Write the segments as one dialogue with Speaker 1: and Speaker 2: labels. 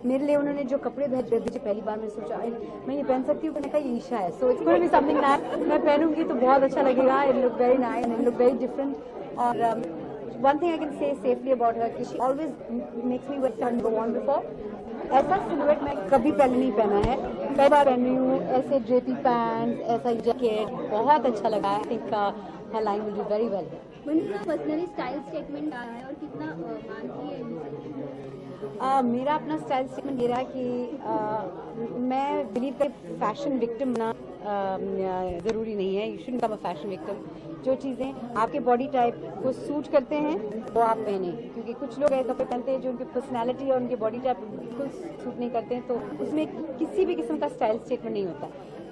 Speaker 1: मेरे लिए उन्होंने जो कपड़े भेजे पहली बार मैंने सोचा मैं ये पहन सकती हूँ, मैंने कहा ये ईशा है, so it's going to be something nice. मैं पहनूंगी तो बहुत अच्छा लगेगा, it look very nice and it look very different. और one thing I can say safely about her, she always makes me wait turn go on before. ऐसा silhouette मैं कभी पहले नहीं पहना है, पहली बार पहन रही हूँ। ऐसे ड्रेपी पैंट, ऐसा जैकेट बहुत अच्छा लगा। I think her line will do very well.
Speaker 2: Personally style statement क्या है और कितना मानती है इनसे?
Speaker 1: मेरा अपना स्टाइल स्टेटमेंट ये रहा कि मैं बिलीव कर फैशन विक्टिम ना ज़रूरी नहीं है। You shouldn't become a fashion victim. जो चीज़ें आपके बॉडी टाइप को सूट करते हैं वो आप पहने, क्योंकि कुछ लोग ऐसे कपड़े पहनते हैं जो उनकी पर्सनैलिटी और उनके बॉडी टाइप बिल्कुल सूट नहीं करते हैं, तो उसमें किसी भी किस्म का स्टाइल स्टेटमेंट नहीं होता।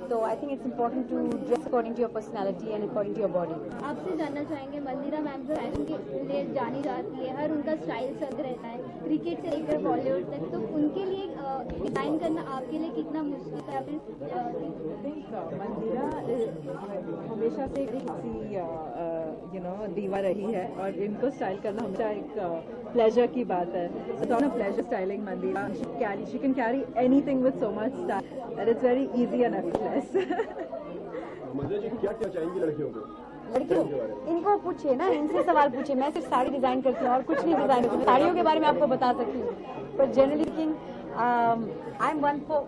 Speaker 1: तो I think it's important to dress according to your personality and according to your body.
Speaker 2: आपसे जानना चाहेंगे, मंदिरा मैम जो फैशन के लिए जानी जाती है, हर उनका स्टाइल सब रहता है, क्रिकेट से लेकर बॉलीवुड तक, तो उनके लिए डिजाइन करना आपके लिए कितना मुश्किल है?
Speaker 3: मंदिरा हमेशा से किसी दीवा रही है और इनको स्टाइल करना हमेशा एक प्लेजर की बात है। So on a pleasure styling Mandira, she can carry anything with so much style that it's very easy and effortless.
Speaker 4: मंदिरा जी क्या चाहेंगी लड़कियों को?
Speaker 1: लड़कियों इनको पूछिए ना, इनसे सवाल पूछिए। मैं सिर्फ साड़ी डिजाइन करती हूँ और कुछ नहीं डिजाइन करती हूँ। साड़ियों के बारे में आपको बता सकती हूँ, पर generally thinking I am one for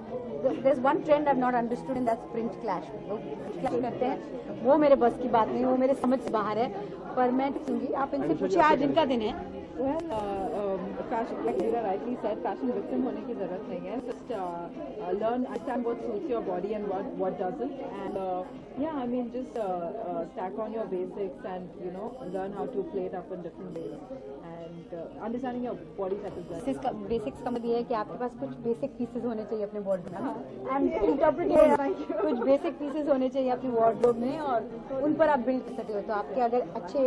Speaker 1: their is one trend I have not understood and that's print clash. लोग क्लैश करते हैं, वो मेरे बस की बात नहीं, वो मेरे समझ से बाहर है। पर मैं कहूँगी आप इनसे पूछिए, आज इनका दिन है।
Speaker 3: Fashion, like Meera rightly said, fashion victim होने की जरूरत नहीं है। Just learn, understand what suits your body and what doesn't, and yeah, I mean just stack on your basics and learn how to play it up in different ways, and understanding your body type is well.
Speaker 1: Basics का मतलब ये है कि आपके पास कुछ basic pieces होने चाहिए अपने वार्डरोब में। आई एम इंटरप्रेटिंग कुछ बेसिक पीसेस होने चाहिए अपने वार्डरोब में और उन पर आप बिल्ड कर सकते हो। तो आपके अगर अच्छे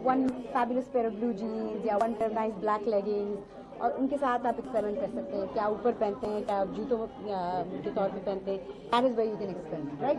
Speaker 1: one fabulous pair of blue jeans या one pair nice black leggings, और उनके साथ आप एक्सपेरिमेंट कर सकते हैं। क्या ऊपर पहनते हैं, क्या जूतों के तौर पे पहनते हैं, that is where you can experiment, right?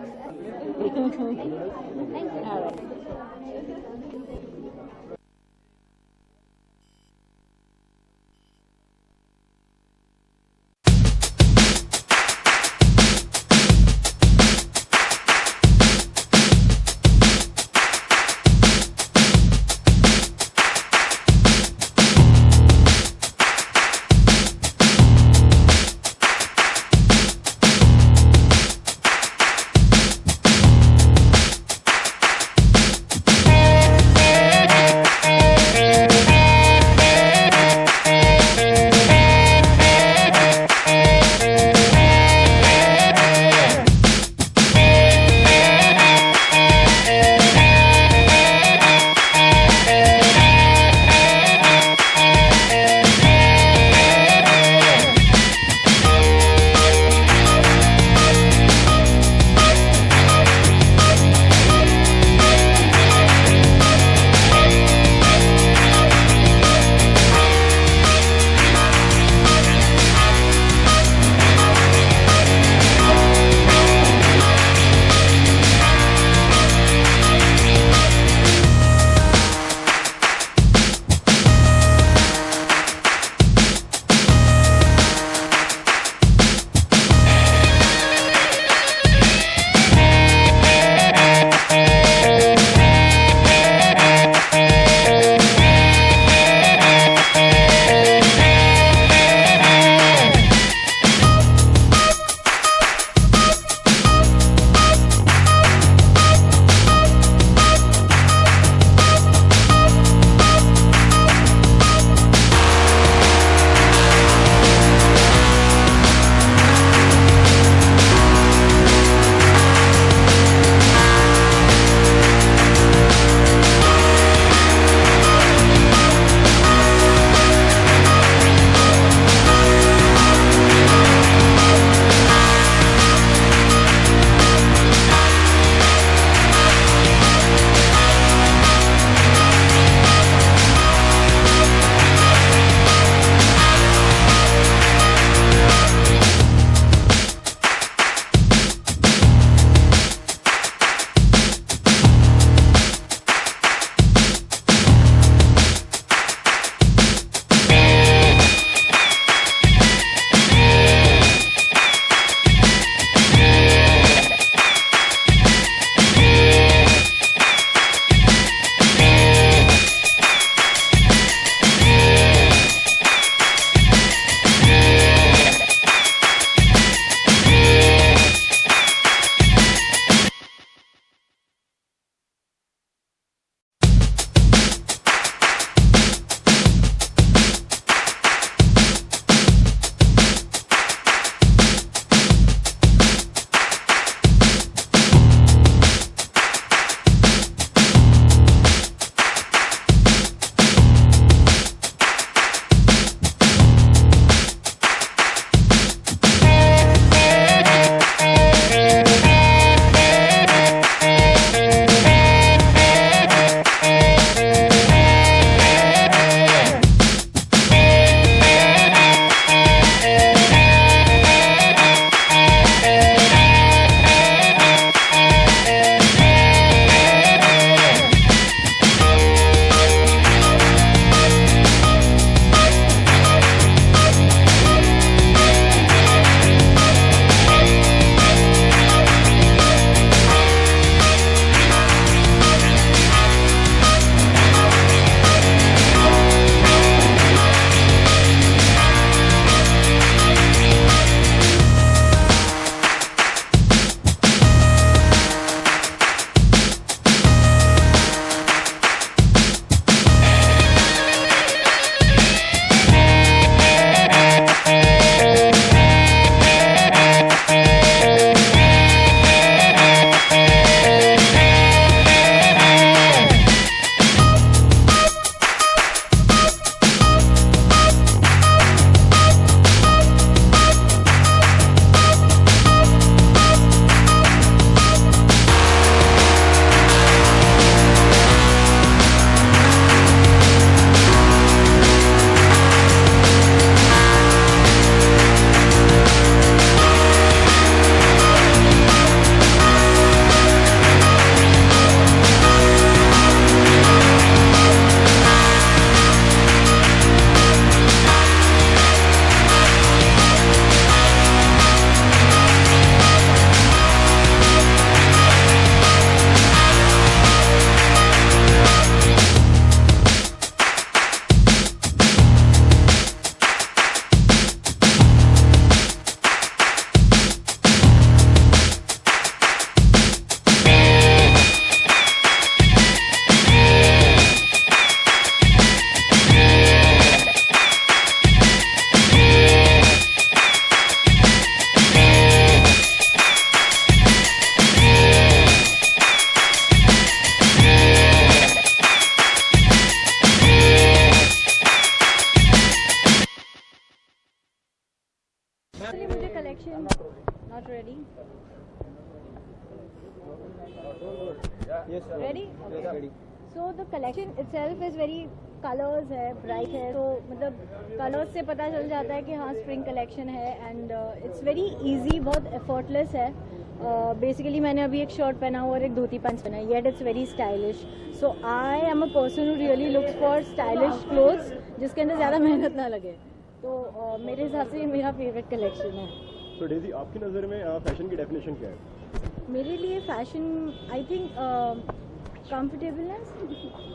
Speaker 2: Ready? Okay. So the collection itself is very colors है, bright है, तो मतलब colors से पता चल जाता है कि हाँ spring collection है and it's very easy, बहुत effortless है. Basically मैंने अभी एक शर्ट पहना हुआ और एक धोती पैंट पहना है, yet it's very stylish. So I am a person who really looks for stylish clothes जिसके अंदर ज़्यादा मेहनत ना लगे. तो मेरे हिसाब से ये मेरा फेवरेट कलेक्शन है.
Speaker 4: तो डेजी आपकी नज़र में फैशन की डेफिनेशन क्या है?
Speaker 2: मेरे लिए fashion I think comfortableness,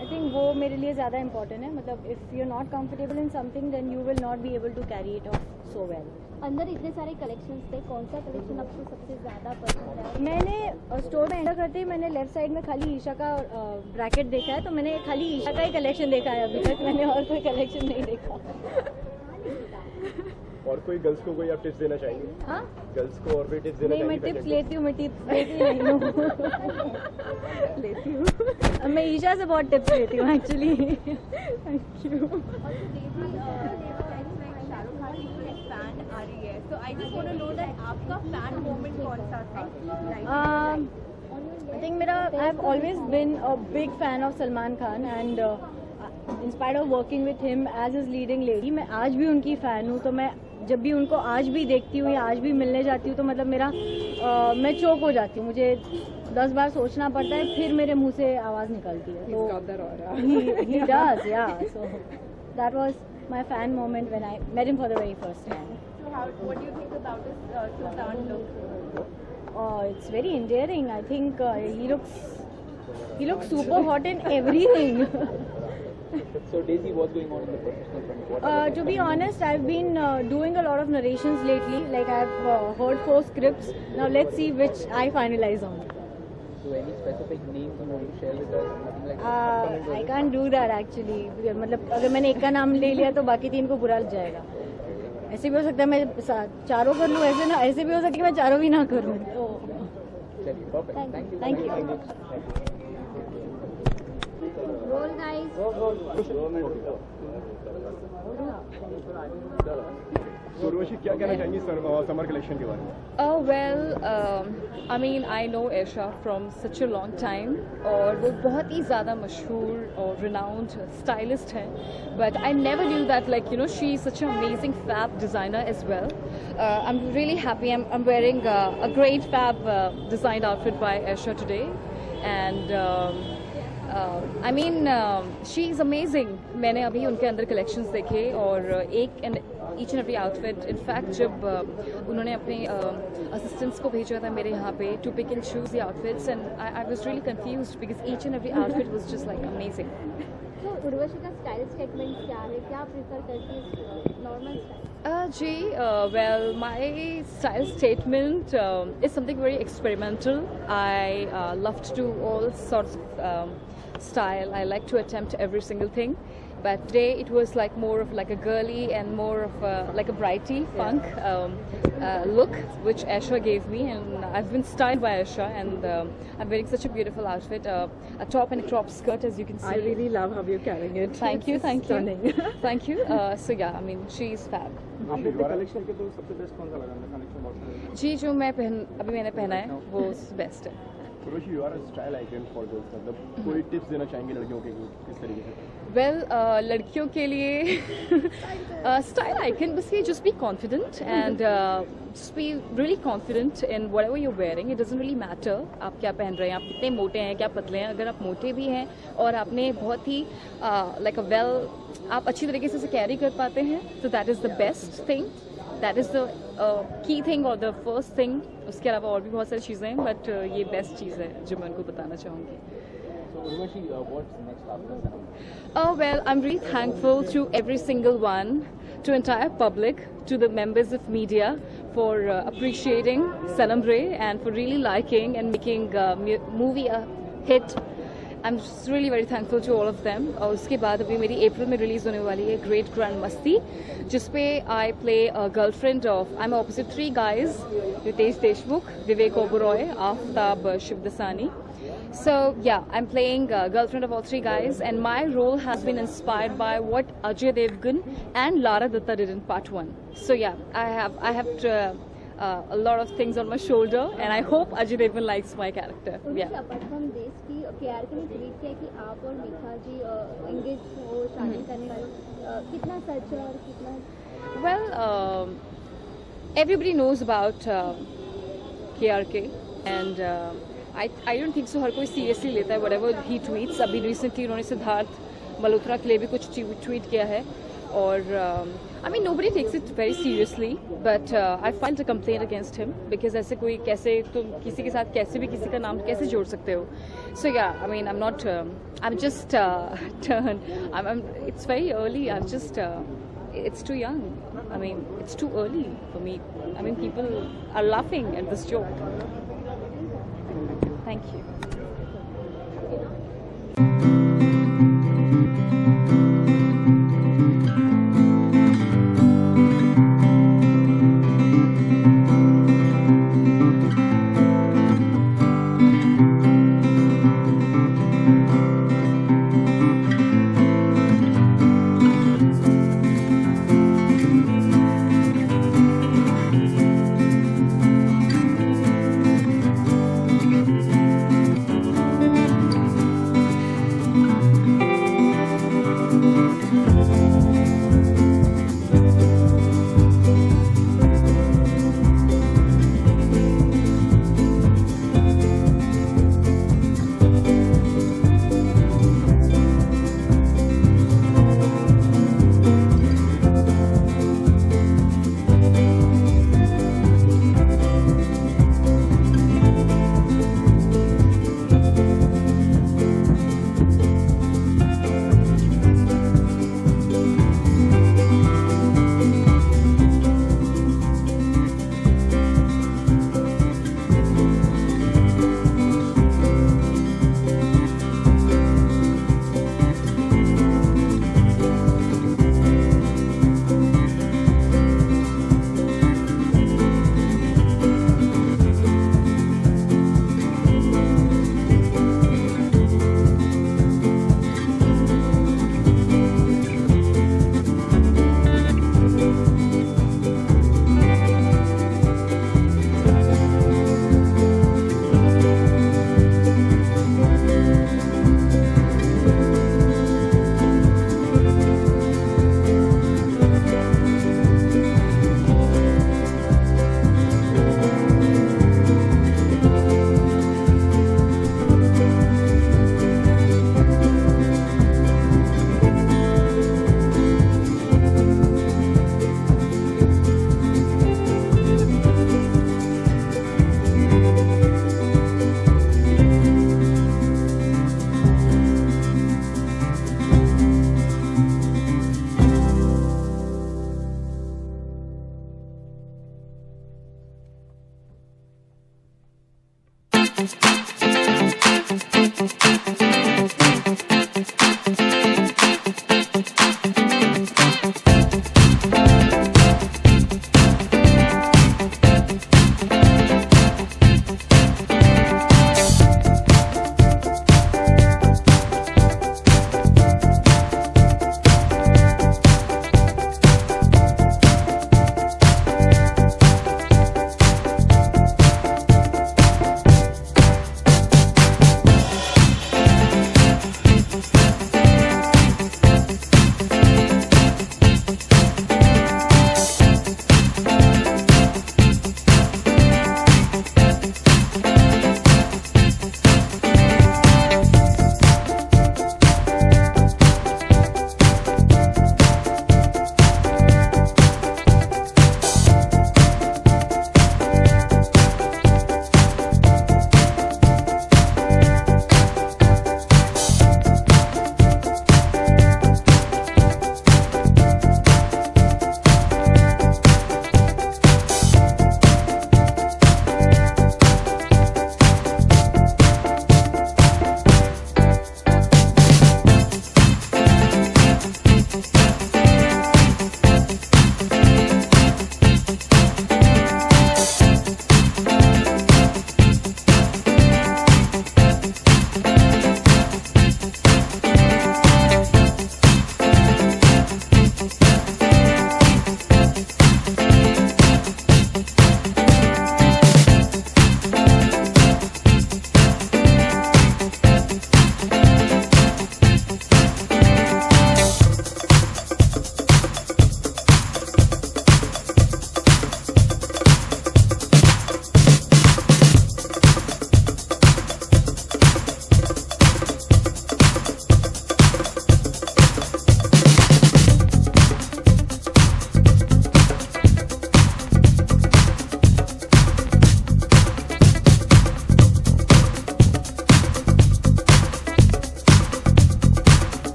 Speaker 2: I think वो मेरे लिए ज़्यादा इंपॉर्टेंट है. मतलब if you are not comfortable in something then you will not be able to carry it off so well.
Speaker 5: अंदर इतने सारे कलेक्शंस थे, कौन सा कलेक्शन आपको सबसे ज़्यादा पसंद है?
Speaker 2: मैंने स्टोर में एंटर करते ही मैंने लेफ्ट साइड में खाली ईशा का ब्रैकेट देखा है, तो मैंने खाली ईशा का ही कलेक्शन देखा है अभी तक. मैंने और कोई कलेक्शन नहीं देखा.
Speaker 4: और कोई गर्ल्स को कोई आप टिप्स देना चाहेंगे?
Speaker 2: हाँ,
Speaker 4: गर्ल्स को और भी टिप्स देना
Speaker 2: नहीं मैं
Speaker 4: चाहेंगे?
Speaker 2: टिप्स लेती हूँ, मैं टिप्स लेती नहीं हूँ. लेती हूँ, मैं ईशा से बहुत टिप्स लेती हूँ actually. Thank you. I think I've always been a big fan of Salman Khan and in spite of working with him as his leading lady, मैं आज भी उनकी फ़ैन हूँ. तो मैं जब भी उनको आज भी देखती हूँ या आज भी मिलने जाती हूँ तो मतलब मैं चौक हो जाती हूँ. मुझे 10 बार सोचना पड़ता है फिर मेरे मुंह से आवाज़ निकलती है. तो he does, yeah. So that was my fan moment when I met him for the very first time.
Speaker 3: What do you think about his Sultan look?
Speaker 2: Oh, it's very endearing. I think he looks super hot in everything.
Speaker 6: So Daisy, what's going on in the professional front?
Speaker 2: To be honest, I've been doing a lot of narrations lately. Like I've heard 4 scripts. Now let's see which I finalize on.
Speaker 6: So any specific names you want to share with us? Nothing like that?
Speaker 2: I can't do that actually. मतलब अगर मैंने एक का नाम ले लिया तो बाकी 3 को बुरा लग जाएगा. ऐसे भी हो सकता है मैं चारों कर लूँ, ऐसे भी हो सकता है कि मैं चारों भी ना करूँ. तो
Speaker 6: perfect.
Speaker 2: Thank you.
Speaker 5: Role guys.
Speaker 4: तो उर्वशी क्या कहना चाहेंगी समर कलेक्शन के बारे में?
Speaker 7: I mean, I know Aisha from such a long time और वो बहुत ही ज़्यादा मशहूर और renowned stylist है. But I never knew that, like, you know, she's such an amazing fab designer as well. I'm really happy. I'm wearing a great fab designed outfit by Aisha today. And I mean, she's amazing. मैंने अभी उनके अंदर collections देखे और each and every outfit. In fact, जब उन्होंने अपने assistants को भेजा था मेरे यहाँ पे to pick and choose the outfits, and I was really confused because each and every outfit was just like amazing.
Speaker 5: तो उर्वशी का स्टाइल स्टेटमेंट क्या है? क्या प्रेफर करती है? Normal style?
Speaker 7: Well, my style statement is something very experimental. I love to do all sorts of style. I like to attempt every single thing. But today it was like more of like a girly and more of like a brighty funk look, which Aisha gave me, and I've been styled by Aisha, and I'm wearing such a beautiful outfit, a top and a crop skirt, as you can see.
Speaker 3: I really love how you're carrying it.
Speaker 7: Thank you, thank you,
Speaker 3: Stunning.
Speaker 7: thank you. So yeah, I mean, she's fab.
Speaker 6: आपको collection के तो सबसे best कौन सा लगा? Collection बहुत सारे
Speaker 7: जी जो अभी मैंने पहना है वो बेस्ट है.
Speaker 4: Urvashi, you are a style icon for girls. मतलब कोई टिप्स देना चाहेंगे लड़कियों के किस तरीके से?
Speaker 7: वेल लड़कियों के लिए स्टाइल आइकन बस ये just be confident and just be really confident in whatever you're wearing. It doesn't really matter आप क्या पहन रहे हैं, आप कितने मोटे हैं, क्या पतले हैं. अगर आप मोटे भी हैं और आपने बहुत ही like a well, आप अच्छी तरीके से कैरी कर पाते हैं, so that is the best thing. That is the key thing or the first thing. उसके अलावा और भी बहुत सारी चीज़ें हैं, but ये बेस्ट चीज़ है जो मैं उनको बताना चाहूँगी.
Speaker 6: So Urvashi, what's next after Sanam?
Speaker 7: Oh well, I'm really thankful to every single one, to entire public, to the members of media for appreciating Sanam Re and for really liking and making movie a hit. I'm just really very thankful to all of them. और उसके बाद अभी मेरी अप्रैल में release होने वाली है great grand मस्ती, जिसपे I play a girlfriend of, I'm opposite 3 guys, Ritesh Deshmukh, Vivek Oberoi, Aftab Shivdasani. So yeah, I'm playing girlfriend of all 3 guys, and my role has been inspired by what Ajay Devgan and Lara Dutta did in part 1. So yeah, I have a lot of things on my shoulder, and I hope Ajay Devgan likes my character. Yeah.
Speaker 5: Apart from this की KRK ने tweet किया कि आप और मीठा जी engage हो, शादी करने वाले, कितना सच है और कितना
Speaker 7: Well, everybody knows about KRK, and I don't think so. हर कोई seriously लेता है whatever he tweets. अभी recently उन्होंने सिद्धार्थ मल्होत्रा के लिए भी कुछ tweet किया है, और I mean nobody takes it very seriously. But I filed a complaint against him because ऐसे कोई कैसे तुम किसी के साथ कैसे भी किसी का नाम कैसे जोड़ सकते हो? So yeah, I mean I'm not. I'm just turned. It's very early. I'm just. It's too young. I mean, it's too early for me. I mean, people are laughing at this joke. Thank you.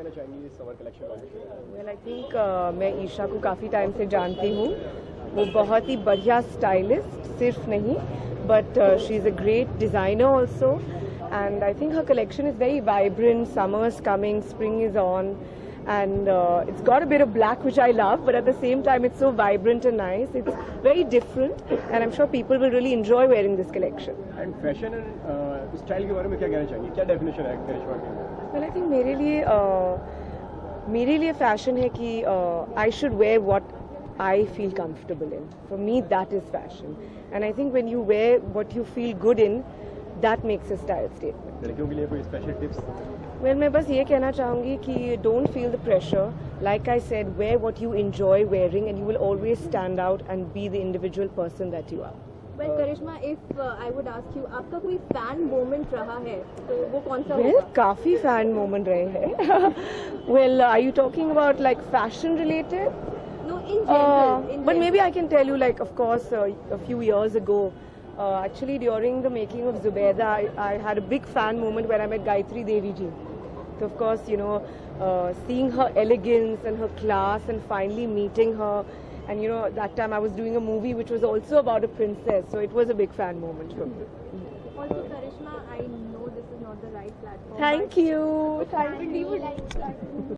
Speaker 4: कहना चाहेंगी इस summer collection launch पे?
Speaker 8: Well I think मैं ईशा को काफ़ी time से जानती हूँ. वो बहुत ही बढ़िया स्टाइलिस्ट सिर्फ नहीं, but she is a great designer also, and I think her collection is very vibrant. Summer is coming, spring is on, and it's got a bit of black which I love, but at the same time it's so vibrant and nice. It's very different, and I'm sure people will really enjoy wearing this collection.
Speaker 4: And fashion and style के बारे में क्या कहना चाहेंगे? क्या definition है करिश्मा की?
Speaker 8: Well, I think मेरे लिए फैशन है कि I should wear what I feel comfortable in. For me, that is fashion. And I think when you wear what you feel good in, that makes a style statement.
Speaker 4: लड़कियों के लिए कोई special tips?
Speaker 8: Well, मैं बस ये कहना चाहूँगी कि don't feel the pressure. Like I said, wear what you enjoy wearing, and you will always stand out and be the individual person that you are.
Speaker 5: Well, Karishma, if I would ask you, आपका कोई fan moment रहा है तो वो कौन सा
Speaker 8: Well,
Speaker 5: होगा?
Speaker 8: काफ़ी fan moment रहे हैं. Well, are you talking about like fashion related?
Speaker 5: No, in general. In
Speaker 8: But
Speaker 5: general.
Speaker 8: maybe I can tell you, like, of course, a few years ago, actually during the making of Zubaida, I had a big fan moment when I met Gayatri Devi ji. So, of course, you know, seeing her elegance and her class and finally meeting her. And, you know, that time I was doing a movie which was also about a princess. So, it was a big fan moment for me.
Speaker 5: Also, Karishma, I know this is not the right platform.
Speaker 8: Thank you.
Speaker 5: Thank you.